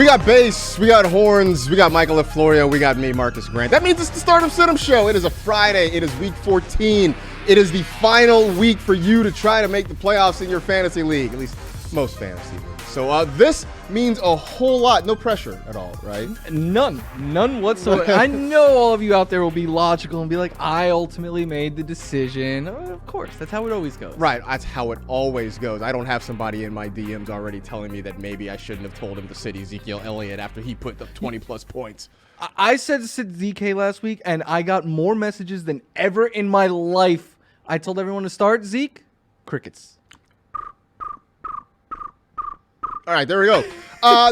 We got bass, we got horns, we got Michael Florio, we got me, Marcus Grant. That means it's the Stardom Sit 'em Show. It is a Friday. It is week 14. It is the final week for you to try to make the playoffs in your fantasy league, at leagues, most fantasy leagues. So this means a whole lot. No pressure at all, right? None whatsoever. I know all of you out there will be logical and be like, I ultimately made the decision. Of course, that's how it always goes. Right, that's how it always goes. I don't have somebody in my DMs already telling me that maybe I shouldn't have told him to sit Ezekiel Elliott after he put up 20-plus points. I said to sit ZK last week, and I got more messages than ever in my life. I told everyone to start Zeke. Crickets. All right, there we go.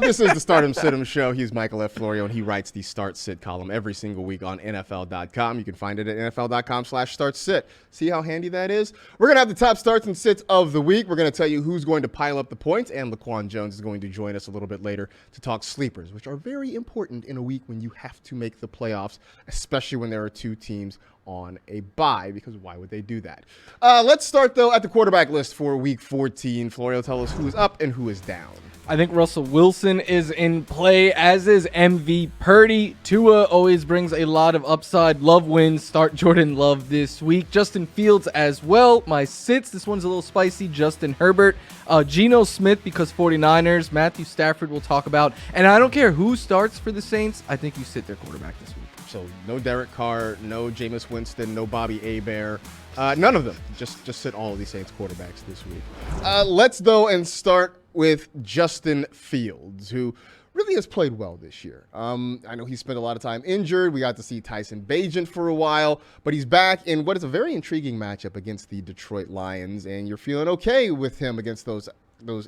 This is the Stardom Sit 'em Show. He's Michael F. Florio, and he writes the Start Sit column every single week on NFL.com. You can find it at NFL.com/StartSit. See how handy that is? We're going to have the top starts and sits of the week. We're going to tell you who's going to pile up the points, and Laquan Jones is going to join us a little bit later to talk sleepers, which are very important in a week when you have to make the playoffs, especially when there are two teams on a bye, because why would they do that? Let's start, though, at the quarterback list for week 14. Florio, tell us who is up and who is down. I think Russell Wilson is in play, as is MV Purdy. Tua always brings a lot of upside. Love wins. Start Jordan Love this week. Justin Fields as well. My sits, this one's a little spicy. Justin Herbert. Geno Smith, because 49ers. Matthew Stafford we'll talk about. And I don't care who starts for the Saints. I think you sit their quarterback this week. So no Derek Carr, no Jameis Winston, no Bobby Hebert. None of them. Just sit all of these Saints quarterbacks this week. Let's, though, and start with Justin Fields, who really has played well this year. I know he spent a lot of time injured. We got to see Tyson Bagent for a while, but he's back in what is a very intriguing matchup against the Detroit Lions, and you're feeling okay with him against those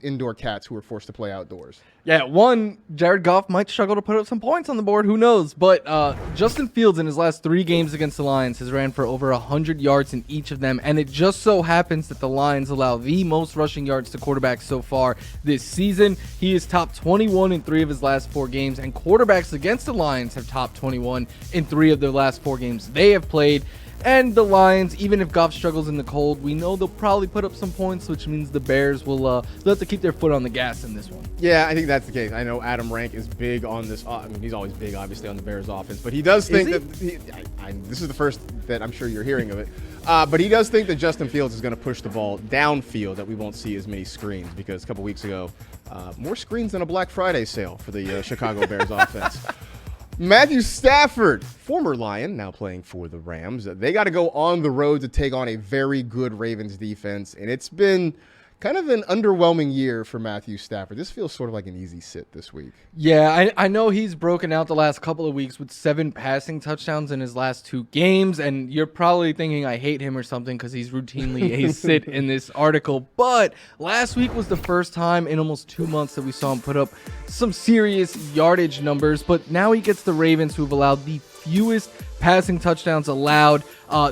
indoor cats who are forced to play outdoors. Yeah, Jared Goff might struggle to put up some points on the board. Who knows? But Justin Fields in his last 3 games against the Lions has ran for over 100 yards in each of them. And it just so happens that the Lions allow the most rushing yards to quarterbacks so far this season. He is top 21 in 3 of his last 4 games. And quarterbacks against the Lions have top 21 in 3 of their last 4 games they have played. And the Lions, even if Goff struggles in the cold, we know they'll probably put up some points, which means the Bears will they'll have to keep their foot on the gas in this one. Yeah, I think that's the case. I know Adam Rank is big on this. I mean, he's always big, obviously, on the Bears offense. But he does think that this is the first that I'm sure you're hearing of it. But he does think that Justin Fields is going to push the ball downfield, that we won't see as many screens, because a couple weeks ago, more screens than a Black Friday sale for the Chicago Bears offense. Matthew Stafford, former Lion, now playing for the Rams. They got to go on the road to take on a very good Ravens defense, and it's been kind of an underwhelming year for Matthew Stafford. This feels sort of like an easy sit this week. Yeah, I know he's broken out the last couple of weeks with 7 passing touchdowns in his last 2 games, and you're probably thinking I hate him or something because he's routinely a sit in this article. But last week was the first time in almost 2 months that we saw him put up some serious yardage numbers, but now he gets the Ravens, who've allowed the fewest passing touchdowns allowed.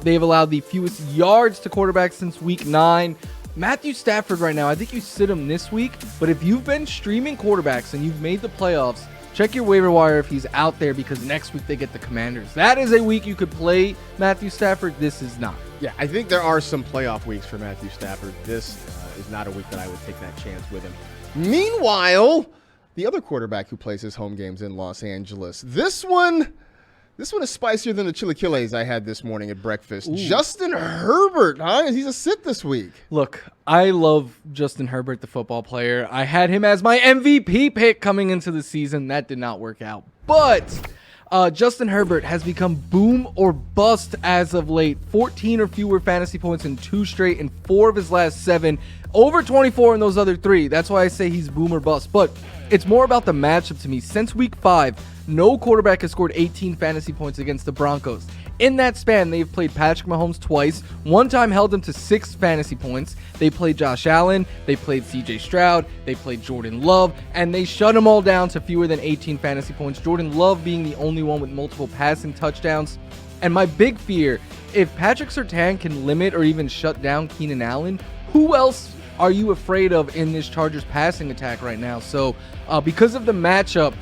They've allowed the fewest yards to quarterbacks since week 9. Matthew Stafford right now, I think you sit him this week, but if you've been streaming quarterbacks and you've made the playoffs, check your waiver wire if he's out there, because next week they get the Commanders. That is a week you could play Matthew Stafford. This is not. Yeah, I think there are some playoff weeks for Matthew Stafford. This is not a week that I would take that chance with him. Meanwhile, the other quarterback who plays his home games in Los Angeles, this one is spicier than the chilaquiles I had this morning at breakfast. Ooh. Justin Herbert, huh? He's a sit this week. Look, I love Justin Herbert, the football player. I had him as my MVP pick coming into the season. That did not work out. But Justin Herbert has become boom or bust as of late. 14 or fewer fantasy points in 2 straight and 4 of his last 7. Over 24 in those other 3. That's why I say he's boom or bust. But it's more about the matchup to me. Since week 5, no quarterback has scored 18 fantasy points against the Broncos. In that span, they've played Patrick Mahomes twice. One time held him to 6 fantasy points. They played Josh Allen. They played CJ Stroud. They played Jordan Love. And they shut them all down to fewer than 18 fantasy points. Jordan Love being the only one with multiple passing touchdowns. And my big fear, if Patrick Surtain can limit or even shut down Keenan Allen, who else are you afraid of in this Chargers passing attack right now? So because of the matchup,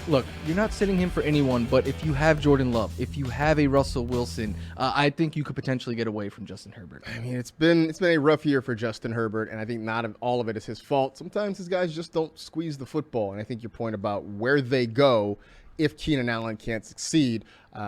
look, you're not sitting him for anyone, but if you have Jordan Love, if you have a Russell Wilson, I think you could potentially get away from Justin Herbert. I mean, it's been a rough year for Justin Herbert, and I think not all of it is his fault. Sometimes his guys just don't squeeze the football, and I think your point about where they go if Keenan Allen can't succeed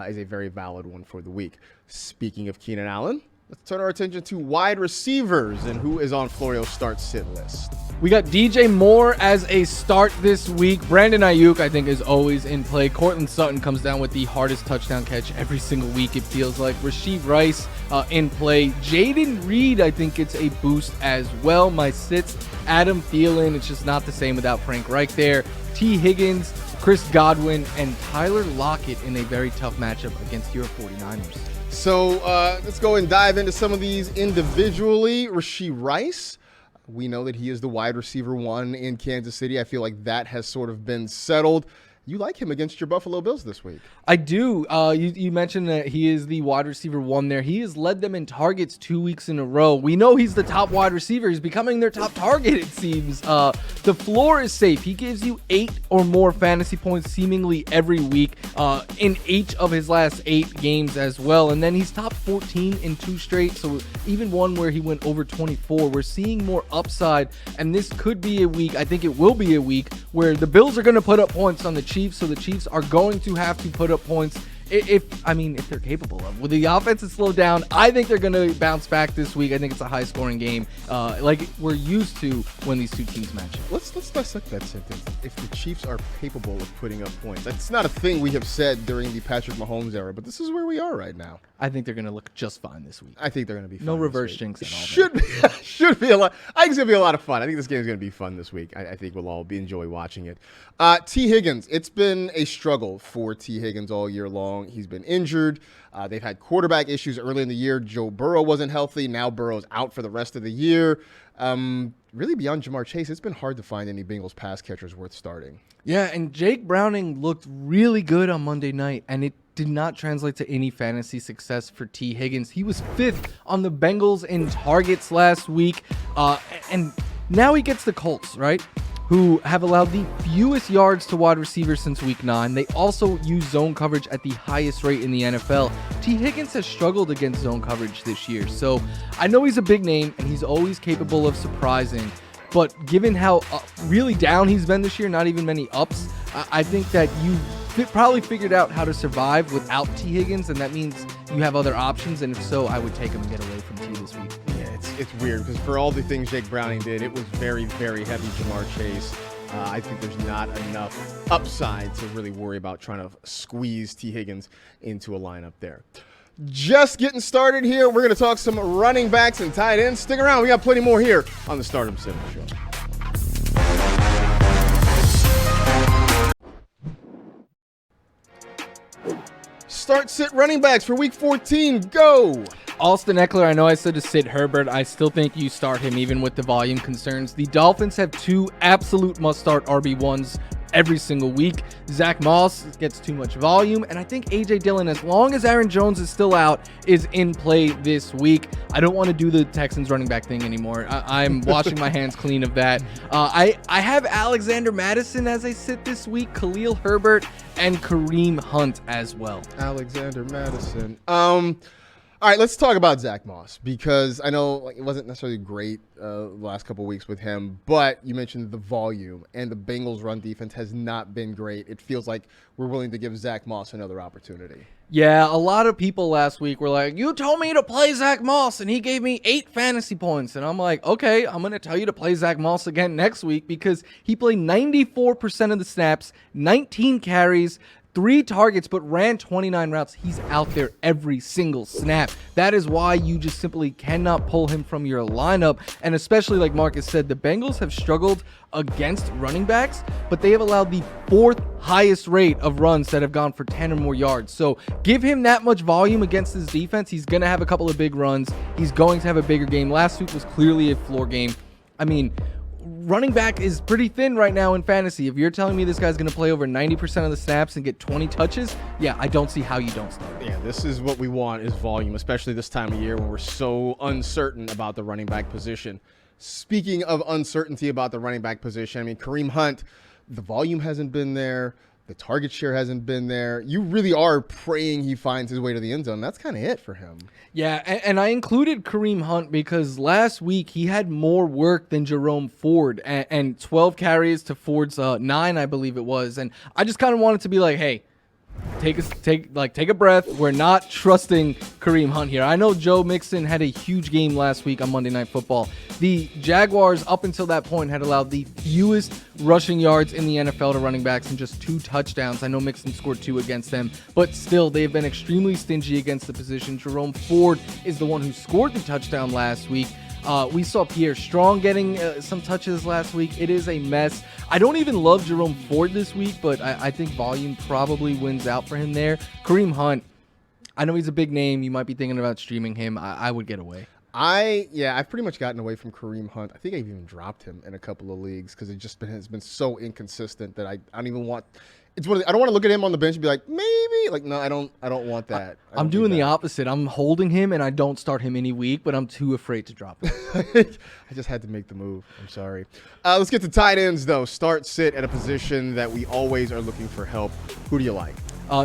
is a very valid one for the week. Speaking of Keenan Allen, let's turn our attention to wide receivers and who is on Florio's start-sit list. We got DJ Moore as a start this week. Brandon Ayuk, I think, is always in play. Cortland Sutton comes down with the hardest touchdown catch every single week, it feels like. Rasheed Rice in play. Jaden Reed, I think, gets a boost as well. My sits, Adam Thielen. It's just not the same without Frank Reich there. T. Higgins, Chris Godwin, and Tyler Lockett in a very tough matchup against your 49ers. So let's go and dive into some of these individually. Rasheed Rice, we know that he is the wide receiver 1 in Kansas City. I feel like that has sort of been settled. You like him against your Buffalo Bills this week. I do. You mentioned that he is the wide receiver 1 there. He has led them in targets 2 weeks in a row. We know he's the top wide receiver. He's becoming their top target, it seems. The floor is safe. He gives you 8 or more fantasy points seemingly every week in each of his last 8 games as well. And then he's top 14 in 2 straight. So even one where he went over 24. We're seeing more upside. And this could be a week, I think it will be a week, where the Bills are going to put up points on the Chiefs. So the Chiefs are going to have to put up points if they're capable of. With the offense is slowed down, I think they're going to bounce back this week. I think it's a high-scoring game, like we're used to when these two teams match up. Let's dissect that sentence. If the Chiefs are capable of putting up points, that's not a thing we have said during the Patrick Mahomes era, but this is where we are right now. I think they're going to look just fine this week. I think they're going to be fine. No reverse jinx at all. Should be a lot. I think it's going to be a lot of fun. I think this game is going to be fun this week. I think we'll all enjoy watching it. T. Higgins, it's been a struggle for T. Higgins all year long. He's been injured. They've had quarterback issues early in the year. Joe Burrow wasn't healthy. Now Burrow's out for the rest of the year. Really beyond Jamar Chase, it's been hard to find any Bengals pass catchers worth starting. Yeah, and Jake Browning looked really good on Monday night, and it did not translate to any fantasy success for T. Higgins. He was 5th on the Bengals in targets last week, and now he gets the Colts, right? Who have allowed the fewest yards to wide receivers since week 9. They also use zone coverage at the highest rate in the NFL. T. Higgins has struggled against zone coverage this year, so I know he's a big name and he's always capable of surprising, but given how really down he's been this year, not even many ups, I think that you probably figured out how to survive without T. Higgins, and that means you have other options, and if so, I would take him and get away from T this week. Yeah, it's weird because for all the things Jake Browning did, it was very, very heavy Jamar Chase. I think there's not enough upside to really worry about trying to squeeze T. Higgins into a lineup there. Just getting started here. We're going to talk some running backs and tight ends. Stick around. We got plenty more here on the Stardom Cinema Show. Start sit running backs for week 14. Go. Austin Eckler, I know I said to sit Herbert. I still think you start him even with the volume concerns. The Dolphins have 2 absolute must-start RB1s every single week. Zach Moss gets too much volume, and I think A.J. Dillon, as long as Aaron Jones is still out, is in play this week. I don't want to do the Texans running back thing anymore. I'm washing my hands clean of that. I have Alexander Madison as I sit this week, Khalil Herbert, and Kareem Hunt as well. Alexander Madison. All right, let's talk about Zach Moss, because I know it wasn't necessarily great the last couple of weeks with him, but you mentioned the volume, and the Bengals' run defense has not been great. It feels like we're willing to give Zach Moss another opportunity. Yeah, a lot of people last week were like, you told me to play Zach Moss, and he gave me 8 fantasy points. And I'm like, okay, I'm going to tell you to play Zach Moss again next week, because he played 94% of the snaps, 19 carries, 3 targets, but ran 29 routes. He's out there every single snap. That is why you just simply cannot pull him from your lineup. And especially like Marcus said, the Bengals have struggled against running backs, but they have allowed the 4th highest rate of runs that have gone for 10 or more yards. So give him that much volume against his defense. He's going to have a couple of big runs. He's going to have a bigger game. Last week was clearly a floor game. I mean, running back is pretty thin right now in fantasy. If you're telling me this guy's going to play over 90% of the snaps and get 20 touches, yeah, I don't see how you don't start. Yeah, this is what we want, is volume, especially this time of year when we're so uncertain about the running back position. Speaking of uncertainty about the running back position, I mean, Kareem Hunt, the volume hasn't been there. The target share hasn't been there. You really are praying he finds his way to the end zone. That's kind of it for him. Yeah, and I included Kareem Hunt because last week he had more work than Jerome Ford, and 12 carries to Ford's 9, I believe it was. And I just kind of wanted to be like, hey, take a breath. We're not trusting Kareem Hunt here. I know Joe Mixon had a huge game last week on Monday Night Football. The Jaguars, up until that point, had allowed the fewest rushing yards in the NFL to running backs and just 2 touchdowns. I know Mixon scored 2 against them, but still, they've been extremely stingy against the position. Jerome Ford is the one who scored the touchdown last week. We saw Pierre Strong getting some touches last week. It is a mess. I don't even love Jerome Ford this week, but I think volume probably wins out for him there. Kareem Hunt, I know he's a big name. You might be thinking about streaming him. I would get away. I've pretty much gotten away from Kareem Hunt. I think I've even dropped him in a couple of leagues because it just has been so inconsistent that I don't even want. It's one of the, I don't want to look at him on the bench and be like, maybe. Like, no, I don't want that. I'm doing the opposite. I'm holding him, and I don't start him any week, but I'm too afraid to drop him. I just had to make the move. I'm sorry. Let's get to tight ends, though. Start, sit at a position that we always are looking for help. Who do you like?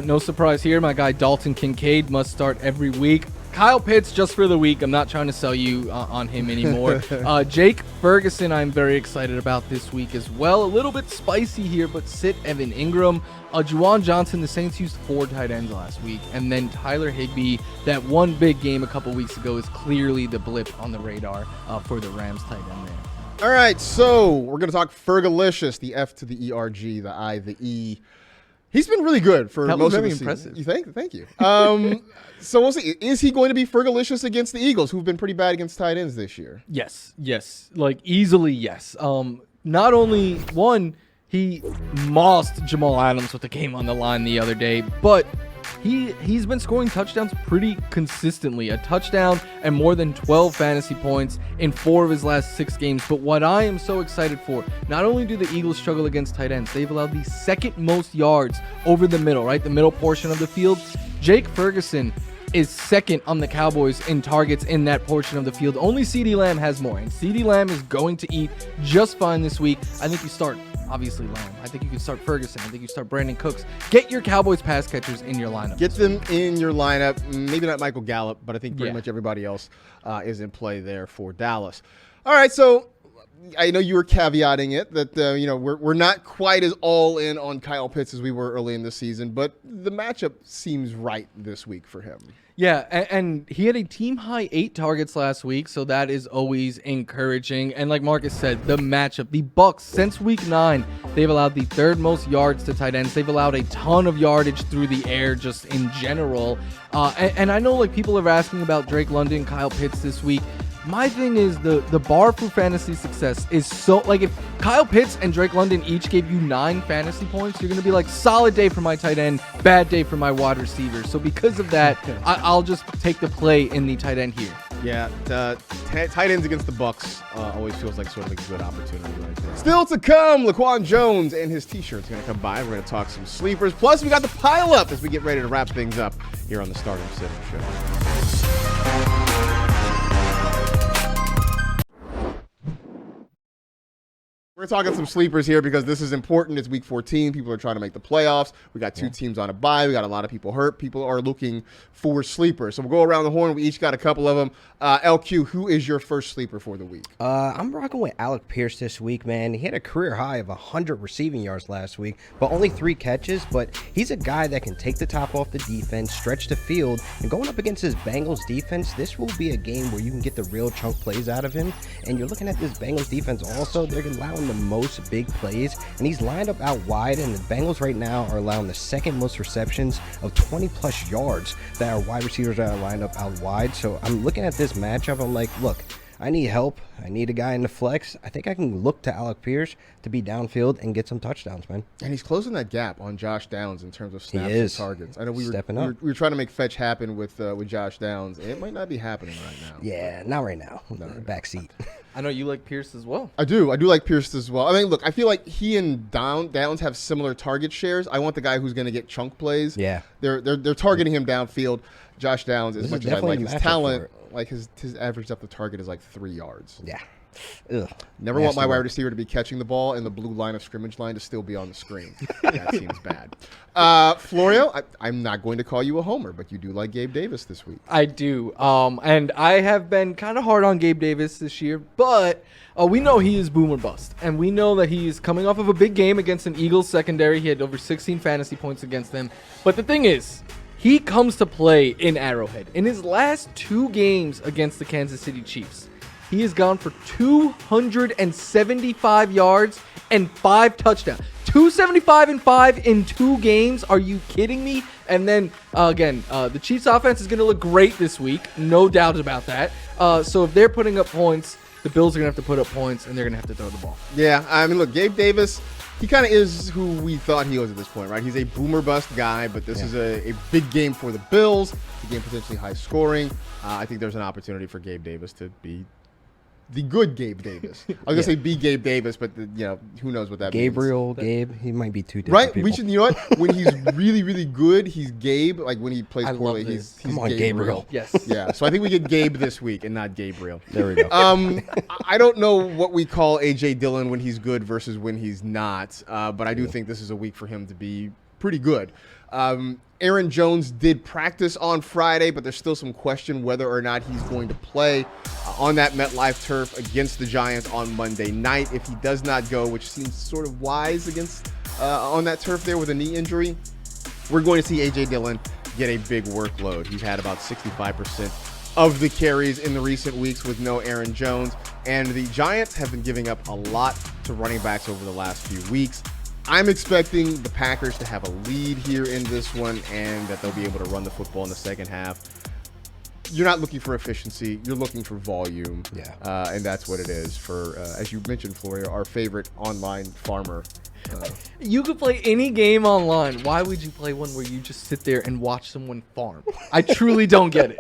No surprise here. My guy Dalton Kincaid must start every week. Kyle Pitts just for the week. I'm not trying to sell you on him anymore. Jake Ferguson, I'm very excited about this week as well. A little bit spicy here, but sit Evan Ingram. Juwan Johnson, the Saints used 4 tight ends last week. And then Tyler Higbee, that one big game a couple weeks ago, is clearly the blip on the radar for the Rams tight end there. All right, so we're going to talk Fergalicious, the F to the ERG, the I, the E. He's been really good for most of the season. Impressive. You think? Thank you. So we'll see. Is he going to be Fergalicious against the Eagles, who've been pretty bad against tight ends this year? Yes. Like, easily yes. Not only, one, he mossed Jamal Adams with the game on the line the other day, but he's been scoring touchdowns pretty consistently. A touchdown and more than 12 fantasy points in 4 of his last 6 games. But what I am so excited for, not only do the Eagles struggle against tight ends, they've allowed the second most yards over the middle, right? The middle portion of the field. Jake Ferguson is second on the Cowboys in targets in that portion of the field. Only CeeDee Lamb has more, and CeeDee Lamb is going to eat just fine this week. I think you start, obviously, Lamb. I think you can start Ferguson. I think you start Brandon Cooks. Get your Cowboys pass catchers in your lineup. Get them in your lineup. Maybe not Michael Gallup, but I think pretty much everybody else is in play there for Dallas. All right, so I know you were caveating it that we're not quite as all in on Kyle Pitts as we were early in the season, but the matchup seems right this week for him. Yeah, and he had a team-high 8 targets last week, so that is always encouraging. And like Marcus said, the matchup, the Bucs, since week 9, they've allowed the 3rd most yards to tight ends. They've allowed a ton of yardage through the air just in general. And I know like people are asking about Drake London, Kyle Pitts this week. My thing is the bar for fantasy success is so, like, if Kyle Pitts and Drake London each gave you 9 fantasy points, you're going to be like, solid day for my tight end, bad day for my wide receiver. So because of that, I'll just take the play in the tight end here. Yeah, tight ends against the Bucs always feels like sort of a good opportunity right there. Still to come, Laquan Jones and his T-shirt's going to come by. We're going to talk some sleepers. Plus, we got the pile up as we get ready to wrap things up here on the Stardom Center Show. We're talking some sleepers here because this is important. It's week 14. People are trying to make the playoffs. We got 2 teams on a bye. We got a lot of people hurt. People are looking for sleepers. So we'll go around the horn. We each got a couple of them. LQ, who is your first sleeper for the week? I'm rocking with Alec Pierce this week, man. He had a career high of 100 receiving yards last week, but only 3 catches. But he's a guy that can take the top off the defense, stretch the field, and going up against his Bengals defense, this will be a game where you can get the real chunk plays out of him. And you're looking at this Bengals defense also. They're allowing the most big plays, and he's lined up out wide, and the Bengals right now are allowing the 2nd most receptions of 20-plus yards that our wide receivers are lined up out wide. So I'm looking at this matchup. I'm like, look, I need help. I need a guy in the flex. I think I can look to Alec Pierce to be downfield and get some touchdowns, man. And he's closing that gap on Josh Downs in terms of snaps and targets. I know we were trying to make fetch happen with Josh Downs. It might not be happening right now. Yeah, not right now. Backseat. I know you like Pierce as well. I do like Pierce as well. I mean, look, I feel like he and Downs have similar target shares. I want the guy who's going to get chunk plays. Yeah. They're targeting him downfield. Josh Downs, as much as I like his talent, like his average depth of target is like 3 yards. Yeah. Ugh, Never want my nasty wide work. receiver to be catching the ball and the blue line of scrimmage line to still be on the screen. That seems bad. Florio, I'm not going to call you a homer, but you do like Gabe Davis this week. I do. And I have been kind of hard on Gabe Davis this year, but we know he is boom or bust. And we know that he is coming off of a big game against an Eagles secondary. He had over 16 fantasy points against them. But the thing is, he comes to play in Arrowhead. In his last 2 games against the Kansas City Chiefs, he has gone for 275 yards and 5 touchdowns. 275 and 5 in 2 games. Are you kidding me? And then, again, the Chiefs offense is going to look great this week. No doubt about that. So if they're putting up points, the Bills are going to have to put up points, and they're going to have to throw the ball. Yeah, I mean, look, Gabe Davis, he kind of is who we thought he was at this point, right? He's a boomer bust guy, but this is a big game for the Bills. It's a game potentially high scoring. I think there's an opportunity for Gabe Davis to be the good Gabe Davis. I was gonna say be Gabe Davis, but who knows what that Gabriel, means. Gabe, he might be two different Right? people. We should. You know what? When he's really, really good, he's Gabe. Like when he plays I love poorly, this. he's Come on, Gabriel. Yes. Yeah. So I think we get Gabe this week and not Gabriel. There we go. I don't know what we call AJ Dillon when he's good versus when he's not, but I do think this is a week for him to be pretty good. Aaron Jones did practice on Friday, but there's still some question whether or not he's going to play on that MetLife turf against the Giants on Monday night. If he does not go, which seems sort of wise against on that turf there with a knee injury, we're going to see AJ Dillon get a big workload. He's had about 65% of the carries in the recent weeks with no Aaron Jones, and the Giants have been giving up a lot to running backs over the last few weeks. I'm expecting the Packers to have a lead here in this one and that they'll be able to run the football in the second half. You're not looking for efficiency. You're looking for volume. Yeah. And that's what it is for, as you mentioned, Florio, our favorite online farmer. You could play any game online. Why would you play one where you just sit there and watch someone farm? I truly don't get it.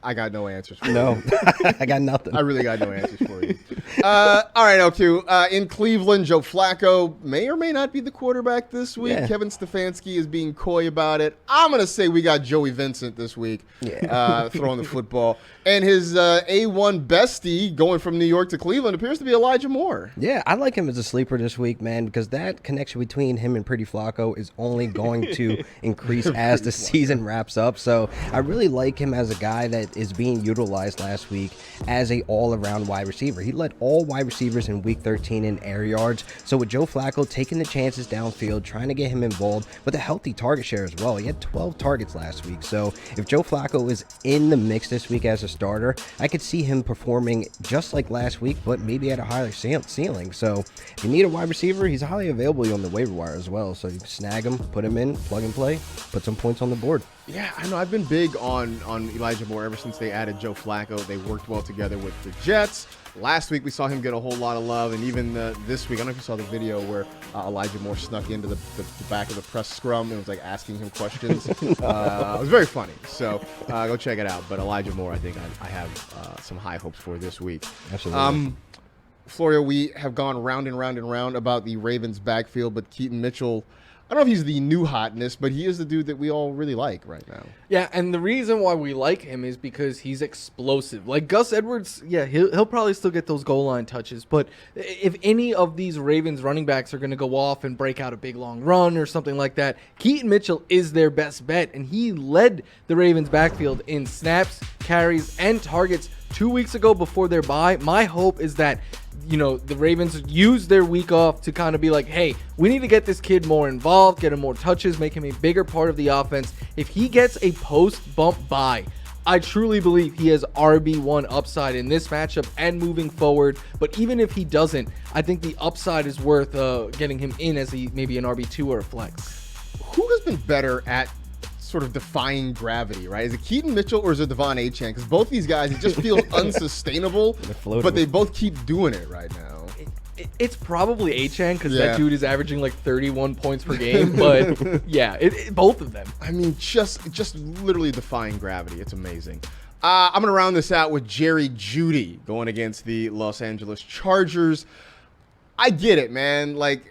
I got no answers for you. No, I got nothing. I really got no answers for you. All right, L2. In Cleveland, Joe Flacco may or may not be the quarterback this week. Yeah. Kevin Stefanski is being coy about it. I'm going to say we got Joey Vincent this week throwing the football. And his A1 bestie going from New York to Cleveland appears to be Elijah Moore. Yeah, I like him as a sleeper this week, man, because that connection between him and Pretty Flacco is only going to increase as the season wraps up. So I really like him as a guy that is being utilized last week as a all-around wide receiver. He led all wide receivers in Week 13 in air yards. So with Joe Flacco taking the chances downfield, trying to get him involved with a healthy target share as well. He had 12 targets last week. So if Joe Flacco is in the mix this week as a starter, I could see him performing just like last week, but maybe at a higher ceiling. So if you need a wide receiver, he's highly available on the waiver wire as well. So you can snag him, put him in, plug and play, put some points on the board. Yeah, I know. I've been big on Elijah Moore ever since they added Joe Flacco. They worked well together with the Jets. Last week, we saw him get a whole lot of love, and even this week, I don't know if you saw the video where Elijah Moore snuck into the back of the press scrum and was like asking him questions. It was very funny, so go check it out. But Elijah Moore, I think I have some high hopes for this week. Absolutely. Florio, we have gone round and round and round about the Ravens backfield, but Keaton Mitchell, I don't know if he's the new hotness, but he is the dude that we all really like right now. Yeah, and the reason why we like him is because he's explosive. Like Gus Edwards, yeah, he'll probably still get those goal line touches, but if any of these Ravens running backs are going to go off and break out a big long run or something like that, Keaton Mitchell is their best bet, and he led the Ravens backfield in snaps, carries, and targets 2 weeks ago before their bye. My hope is that the Ravens use their week off to kind of be like, hey, we need to get this kid more involved, get him more touches, make him a bigger part of the offense. If he gets a post bump bye, I truly believe he has RB1 upside in this matchup and moving forward. But even if he doesn't, I think the upside is worth getting him in as maybe an RB2 or a flex. Who has been better at sort of defying gravity, right? Is it Keaton Mitchell or is it Devon Achane? Because both these guys, it just feels unsustainable, but they both keep doing it right now. It's probably Achane because Yeah. that dude is averaging like 31 points per game. But yeah, both of them. I mean, just literally defying gravity. It's amazing. I'm going to round this out with Jerry Jeudy going against the Los Angeles Chargers. I get it, man. Like,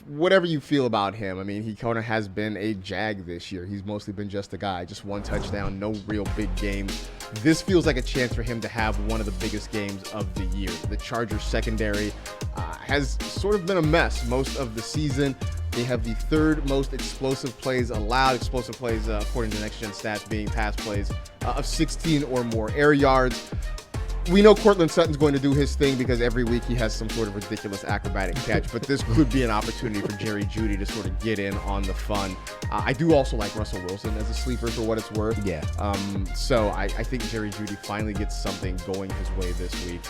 whatever you feel about him, I mean, he kind of has been a jag this year. He's mostly been just a guy, just one touchdown, no real big games this feels like a chance for him to have one of the biggest games of the year. The Chargers secondary has sort of been a mess most of the season. They have the third most explosive plays allowed, according to Next Gen Stats, being pass plays of 16 or more air yards. We know Courtland Sutton's going to do his thing because every week he has some sort of ridiculous acrobatic catch, but this could be an opportunity for Jerry Jeudy to sort of get in on the fun. I do also like Russell Wilson as a sleeper for what it's worth. Yeah. So I think Jerry Jeudy finally gets something going his way this week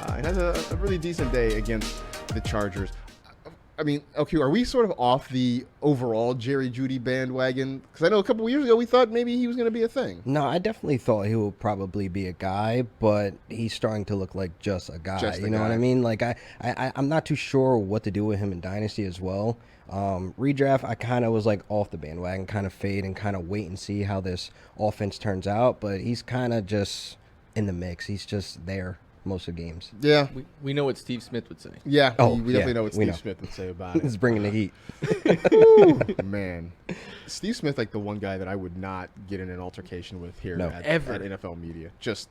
and has a really decent day against the Chargers. I mean, LQ, are we sort of off the overall Jerry Jeudy bandwagon? Because I know a couple of years ago we thought maybe he was going to be a thing. No, I definitely thought he would probably be a guy, but he's starting to look like just a guy. You know what I mean? Like I'm not too sure what to do with him in Dynasty as well. Redraft, I kind of was like off the bandwagon, kind of fade and kind of wait and see how this offense turns out. But he's kind of just in the mix. He's just there most of the games. Yeah. We know what Steve Smith would say. Yeah. We definitely know what Steve Smith would say about it. He's bringing the heat. Ooh, man. Steve Smith, like the one guy that I would not get in an altercation with here at NFL Media. Just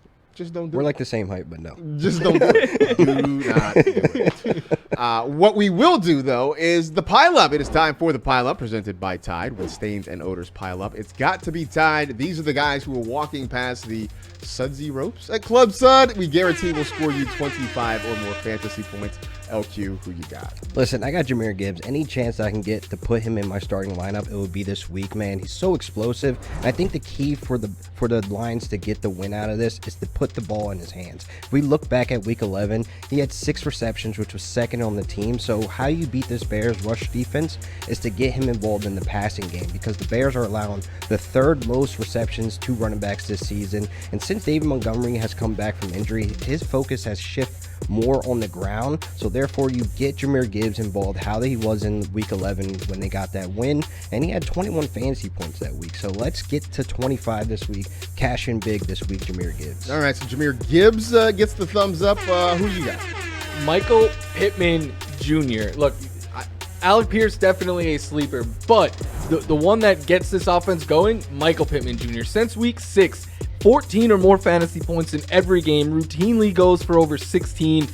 don't do it. We're like the same height, but no. Just don't do it. Do not do it. What we will do, though, is the Pile Up. It is time for the Pile Up, presented by Tide. When stains and odors pile up, it's got to be Tide. These are the guys who are walking past the Sudsy ropes at Club Sud. We guarantee we'll score you 25 or more fantasy points. LQ, who you got? Listen, I got Jahmyr Gibbs. Any chance I can get to put him in my starting lineup, it would be this week, man. He's so explosive. I think the key for the Lions to get the win out of this is to put the ball in his hands. If we look back at week 11, he had 6 receptions, which was second on the team. So how you beat this Bears rush defense is to get him involved in the passing game, because the Bears are allowing the 3rd most receptions to running backs this season. And since David Montgomery has come back from injury, his focus has shifted more on the ground. So therefore you get Jahmyr Gibbs involved how he was in week 11 when they got that win, and he had 21 fantasy points that week. So let's get to 25 this week. Cash in big this week, Jahmyr Gibbs. All right, so Jahmyr Gibbs gets the thumbs up. Who you got? Michael Pittman Jr. Look, Alec Pierce definitely a sleeper, but the one that gets this offense going, Michael Pittman Jr. Since week 6, 14 or more fantasy points in every game, routinely goes for over 16.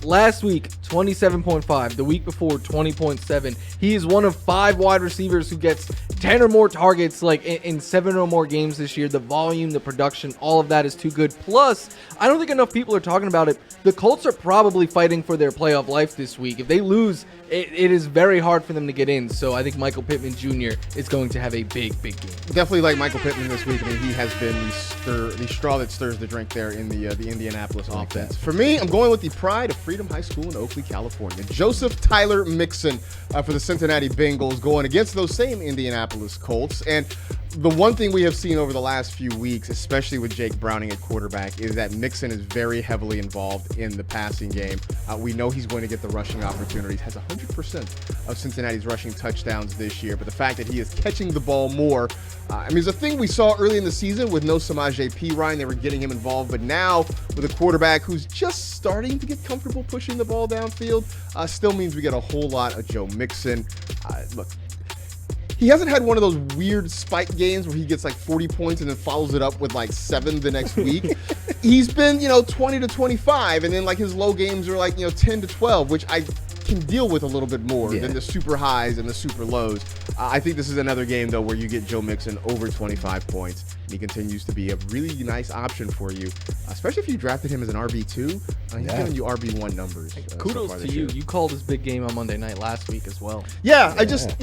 Last week, 27.5. The week before, 20.7. He is one of 5 wide receivers who gets 10 or more targets like in 7 or more games this year. The volume, the production, all of that is too good. Plus, I don't think enough people are talking about it. The Colts are probably fighting for their playoff life this week. If they lose, it is very hard for them to get in. So I think Michael Pittman Jr. is going to have a big game. Definitely like Michael Pittman this week. I mean, he has been the straw that stirs the drink there in the Indianapolis offense. For me, I'm going with the pride of Freedom High School in Oakley, California. Joseph Tyler Mixon for the Cincinnati Bengals, going against those same Indianapolis Colts. And the one thing we have seen over the last few weeks, especially with Jake Browning at quarterback, is that Mixon is very heavily involved in the passing game. We know he's going to get the rushing opportunities, has 100% of Cincinnati's rushing touchdowns this year, but the fact that he is catching the ball more, I mean, it's a thing we saw early in the season with no Samaje Perine. They were getting him involved, but now with a quarterback who's just starting to get comfortable pushing the ball downfield, still means we get a whole lot of Joe Mixon. Look, he hasn't had one of those weird spike games where he gets like 40 points and then follows it up with like 7 the next week. He's been, 20 to 25, and then like his low games are like, 10 to 12, which I can deal with a little bit more than the super highs and the super lows. I think this is another game, though, where you get Joe Mixon over 25 points. And he continues to be a really nice option for you, especially if you drafted him as an RB2. He's giving you RB1 numbers. Kudos to you. You called his big game on Monday night last week as well. Yeah, I just,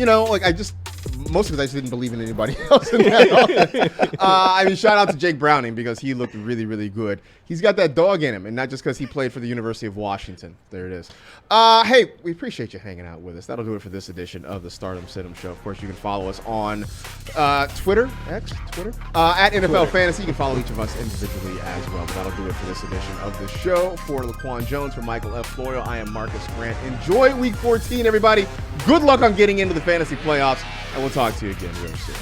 most of it I just didn't believe in anybody else in that. I mean, shout out to Jake Browning because he looked really, really good. He's got that dog in him, and not just because he played for the University of Washington. There it is. Hey, we appreciate you hanging out with us. That'll do it for this edition of the Stardom Sit-'em Show. Of course, you can follow us on Twitter, at NFL Fantasy. You can follow each of us individually as well. But that'll do it for this edition of the show. For Laquan Jones, for Michael F. Florio, I am Marcus Grant. Enjoy Week 14, everybody. Good luck on getting into the fantasy playoffs, and we'll talk to you again real soon.